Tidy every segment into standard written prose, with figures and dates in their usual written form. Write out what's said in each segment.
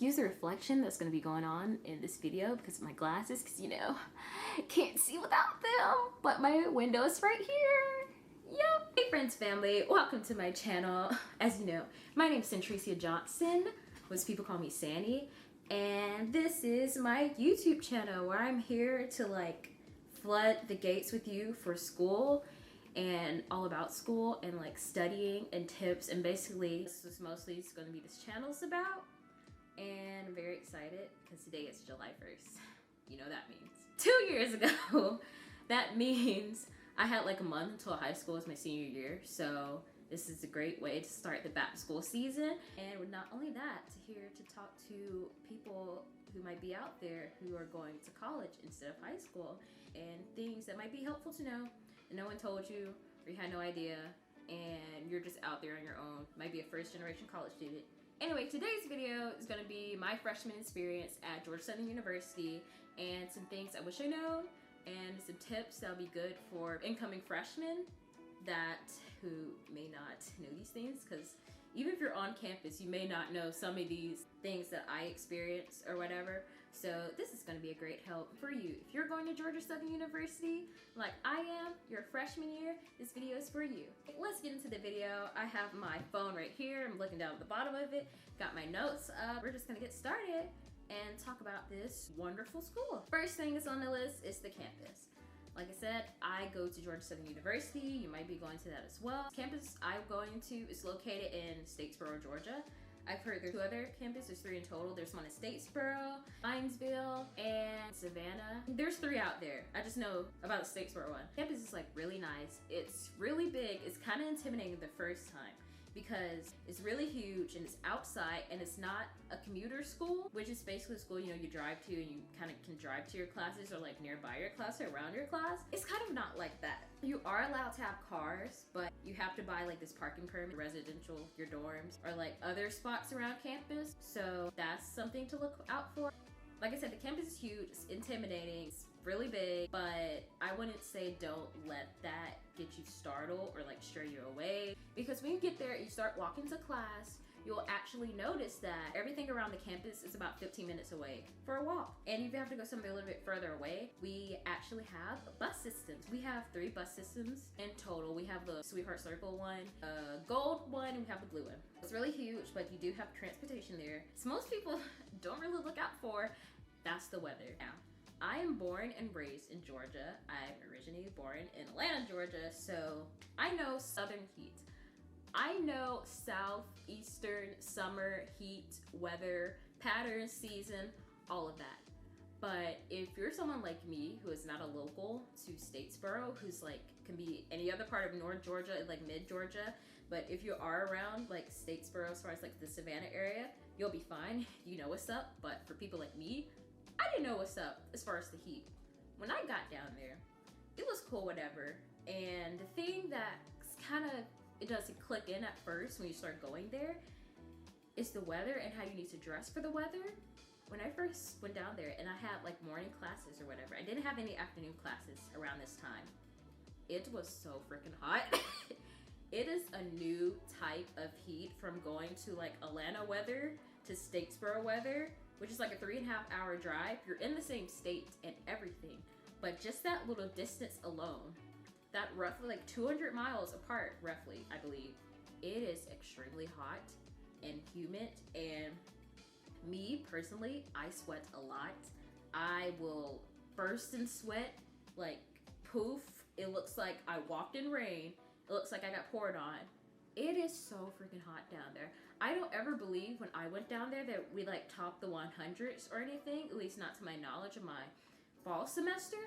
excuse the reflection that's going to be going on in this video because of my glasses, because you know, can't see without them, but my window's right here. Yep. Hey friends, family, welcome to my channel. As you know, my name's Centricia Johnson, which people call me Sandy, and this is my YouTube channel where I'm here to like flood the gates with you for school and all about school and like studying and tips, and basically this is mostly going to be this channel's about. And I'm very excited because today is July 1st. You know that means 2 years ago. That means I had like a month until high school was my senior year, so this is a great way to start the back to school season. And not only that, here to talk to people who might be out there who are going to college instead of high school, and things that might be helpful to know and no one told you, or you had no idea, and you're just out there on your own. Might be a first generation college student. Anyway, today's video is going to be my freshman experience at Georgia Southern University and some things I wish I known and some tips that'll be good for incoming freshmen who may not know these things, because even if you're on campus, you may not know some of these things that I experienced or whatever. So this is going to be a great help for you. If you're going to Georgia Southern University like I am, your freshman year, this video is for you. Let's get into the video. I have my phone right here. I'm looking down at the bottom of it. Got my notes up. We're just going to get started and talk about this wonderful school. First thing that's on the list is the campus. Like I said, I go to Georgia Southern University. You might be going to that as well. The campus I'm going to is located in Statesboro, Georgia. I've heard there's 2 other campuses, there's 3 in total. There's one in Statesboro, Hinesville, and Savannah. There's 3 out there. I just know about the Statesboro one. Campus is like really nice. It's really big. It's kind of intimidating the first time because it's really huge and it's outside, and it's not a commuter school, which is basically a school, you know, you drive to and you kind of can drive to your classes or like nearby your class or around your class. It's kind of not like that. You are allowed to have cars, but you have to buy like this parking permit, residential, your dorms, or like other spots around campus. So that's something to look out for. Like I said, the campus is huge, it's intimidating, it's really big, but I wouldn't say don't let that get you startled or like stray you away, because when you get there and you start walking to class, you'll actually notice that everything around the campus is about 15 minutes away for a walk. And if you have to go somewhere a little bit further away, we actually have bus systems. We have 3 bus systems in total. We have the Sweetheart Circle one, a gold one, and we have the blue one. It's really huge, but you do have transportation there. So most people don't really look out for, that's the weather. Now, I am born and raised in Georgia. I'm originally born in Atlanta, Georgia, so I know southern heat. I know southeastern summer heat, weather, pattern, season, all of that. But if you're someone like me who is not a local to Statesboro, who's like, can be any other part of North Georgia, like mid Georgia, but if you are around like Statesboro as far as like the Savannah area, you'll be fine. You know what's up. But for people like me, I didn't know what's up as far as the heat. When I got down there, it was cool, whatever. And the thing that's kind of, it doesn't click in at first when you start going there, is the weather and how you need to dress for the weather. When I first went down there and I had like morning classes or whatever, I didn't have any afternoon classes around this time. It was so freaking hot. It is a new type of heat from going to like Atlanta weather to Statesboro weather, which is like a 3.5-hour drive. You're in the same state and everything, but just that little distance alone, that roughly like 200 miles apart, roughly, I believe, it is extremely hot and humid. And me personally, I sweat a lot. I will burst in sweat, like poof. It looks like I walked in rain. It looks like I got poured on. It is so freaking hot down there. I don't ever believe when I went down there that we like topped the 100s or anything, at least not to my knowledge of my fall semester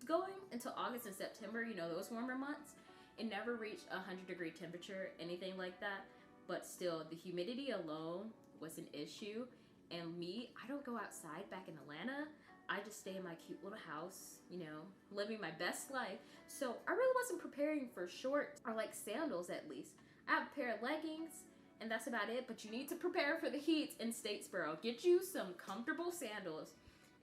going until August and September, you know, those warmer months. It never reached 100-degree temperature, anything like that. But still, the humidity alone was an issue. And me, I don't go outside back in Atlanta. I just stay in my cute little house, you know, living my best life. So I really wasn't preparing for shorts or like sandals at least. I have a pair of leggings and that's about it, but you need to prepare for the heat in Statesboro. Get you some comfortable sandals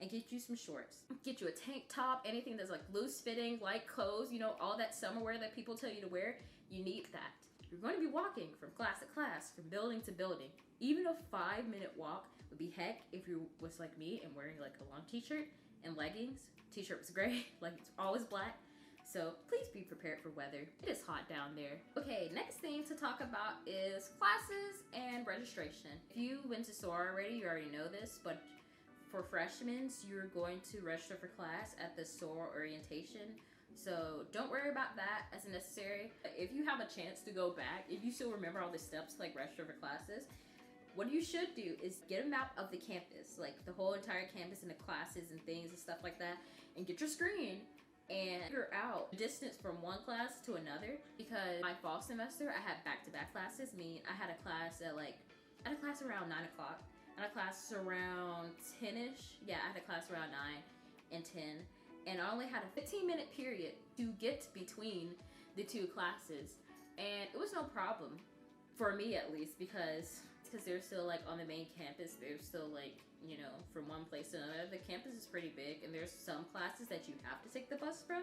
and get you some shorts. Get you a tank top, anything that's like loose fitting, light clothes, you know, all that summer wear that people tell you to wear. You need that. You're going to be walking from class to class, from building to building. Even a 5-minute walk would be heck if you was like me and wearing like a long t-shirt and leggings. T-shirt was gray, like it's always black. So please be prepared for weather. It is hot down there. Okay, next thing to talk about is classes and registration. If you went to SOAR already, you already know this, but for freshmen, you're going to register for class at the SOAR orientation. So don't worry about that as necessary. If you have a chance to go back, if you still remember all the steps to like register for classes, what you should do is get a map of the campus, like the whole entire campus and the classes and things and stuff like that, and get your screen and figure out the distance from one class to another. Because my fall semester, I had back-to-back classes. Meaning I had a class at around 9 o'clock. I had a class around 10-ish. Yeah, I had a class around 9 and 10. And I only had a 15-minute period to get between the two classes. And it was no problem, for me at least, because they're still like on the main campus. They're still like, you know, from one place to another. The campus is pretty big, and there's some classes that you have to take the bus from,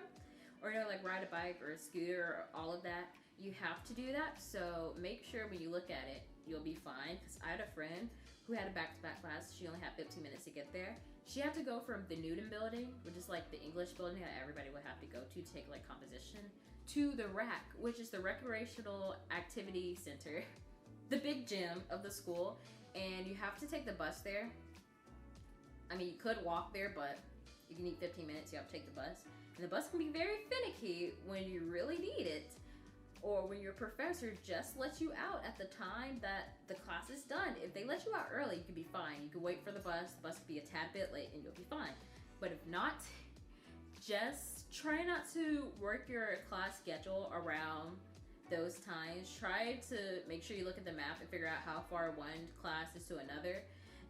or, you know, like ride a bike or a scooter or all of that. You have to do that. So make sure when you look at it, you'll be fine. Because I had a friend who had a back-to-back class. She only had 15 minutes to get there. She had to go from the Newton building, which is like the English building that everybody would have to go to take like composition, to the RAC, which is the Recreational Activity Center, the big gym of the school. And you have to take the bus there. I mean, you could walk there, but if you need 15 minutes, you have to take the bus. And the bus can be very finicky when you really need it, or when your professor just lets you out at the time that the class is done. If they let you out early, you could be fine. You could wait for the bus could be a tad bit late, and you'll be fine. But if not, just try not to work your class schedule around those times. Try to make sure you look at the map and figure out how far one class is to another,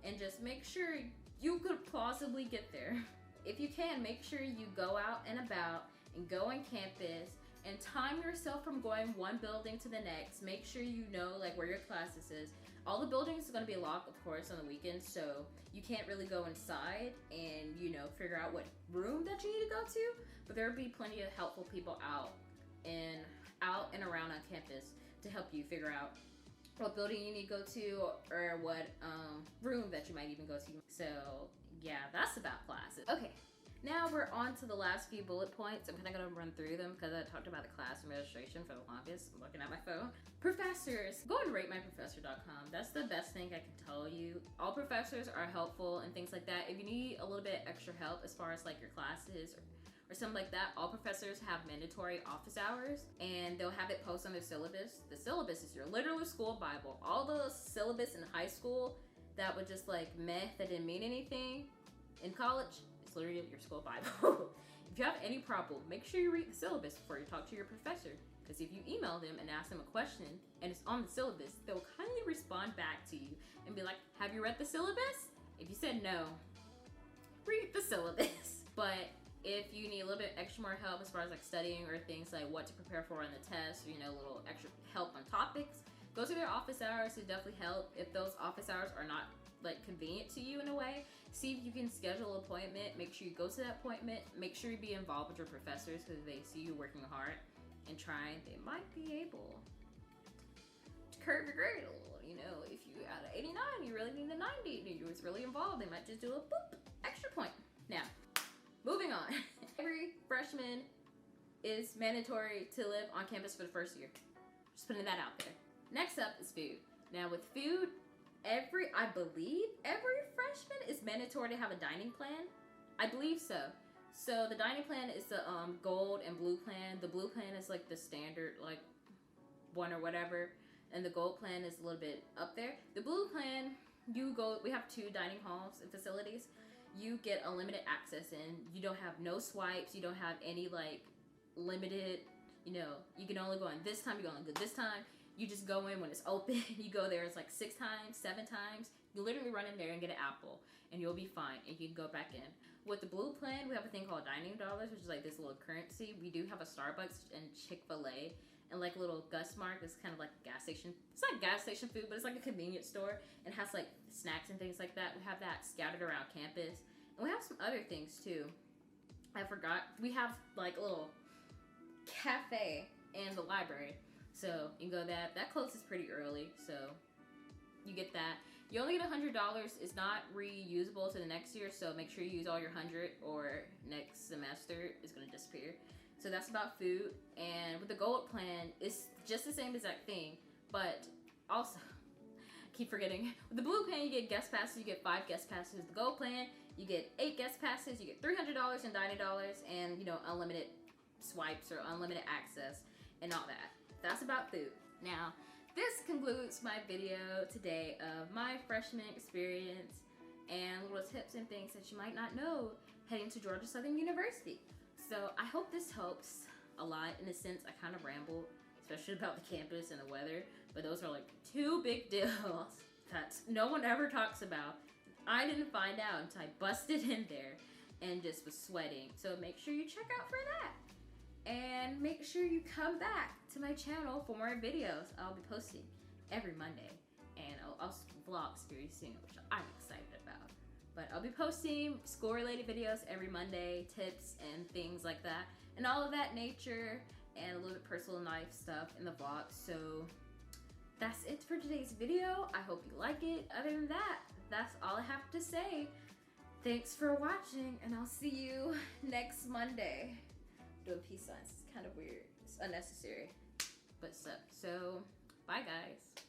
and just make sure you could plausibly get there. If you can, make sure you go out and about and go on campus and time yourself from going one building to the next. Make sure you know like where your classes is. All the buildings are going to be locked, of course, on the weekends, so you can't really go inside and, you know, figure out what room that you need to go to. But there will be plenty of helpful people out and around on campus to help you figure out what building you need to go to, or what room that you might even go to. So yeah, that's about classes. Okay, now we're on to the last few bullet points. I'm kind of going to run through them because I talked about the class and registration for the longest. I'm looking at my phone. Professors, go and ratemyprofessor.com. That's the best thing I can tell you. All professors are helpful and things like that. If you need a little bit extra help as far as like your classes or something like that, all professors have mandatory office hours, and they'll have it posted on their syllabus. The syllabus is your literal school Bible. All the syllabus in high school that was just like meh, that didn't mean anything in college, it's literally your school Bible. If you have any problem, make sure you read the syllabus before you talk to your professor, because if you email them and ask them a question and it's on the syllabus, they'll kindly respond back to you and be like, have you read the syllabus? If you said no, read the syllabus. But if you need a little bit extra more help as far as like studying or things like what to prepare for on the test, or, you know, a little extra help on topics, go to their office hours to definitely help. If those office hours are not like convenient to you in a way, see if you can schedule an appointment. Make sure you go to that appointment. Make sure you be involved with your professors, because they see you working hard and trying, they might be able to curb your grade a little. You know, if you out of 89, you really need a 90, and you was really involved, they might just do a boop extra point. Now, moving on. Every freshman is mandatory to live on campus for the first year. Just putting that out there. Next up is food. Now with food, I believe every freshman is mandatory to have a dining plan. I believe so. So the dining plan is the gold and blue plan. The blue plan is like the standard like one or whatever, and the gold plan is a little bit up there. The blue plan, we have 2 dining halls and facilities. You get unlimited access in. You don't have no swipes. You don't have any like limited, you know, you can only go in this time, you can only go this time. You just go in when it's open. You go there, it's like 6 times, 7 times. You literally run in there and get an apple and you'll be fine, and you can go back in. With the blue plan, we have a thing called dining dollars, which is like this little currency. We do have a Starbucks and Chick-fil-A and like a little Gus Mark. It's kind of like a gas station. It's not gas station food, but it's like a convenience store and has like snacks and things like that. We have that scattered around campus. And we have some other things too. I forgot. We have like a little cafe in the library. So you can go that closes pretty early, so you get that. You only get $100. It's not reusable to the next year, so make sure you use all your 100 or next semester it's gonna disappear. So that's about food. And with the gold plan, it's just the same exact thing, but also, keep forgetting, with the blue plan you get guest passes, you get 5 guest passes. The gold plan, you get 8 guest passes, you get $300 and $90, and you know, unlimited swipes or unlimited access and all that. That's about food. Now, this concludes my video today of my freshman experience and little tips and things that you might not know heading to Georgia Southern University. So I hope this helps a lot. In a sense, I kind of rambled, especially about the campus and the weather, but those are like 2 big deals that no one ever talks about. I didn't find out until I busted in there and just was sweating. So make sure you check out for that. And make sure you come back to my channel for more videos. I'll be posting every Monday, and I'll vlogs very soon, which I'm excited about. But I'll be posting school-related videos every Monday, tips and things like that, and all of that nature, and a little bit personal life stuff in the vlog. So that's it for today's video. I hope you like it. Other than that, that's all I have to say. Thanks for watching, and I'll see you next Monday. Doing peace signs, it's kind of weird, it's unnecessary, but so bye guys.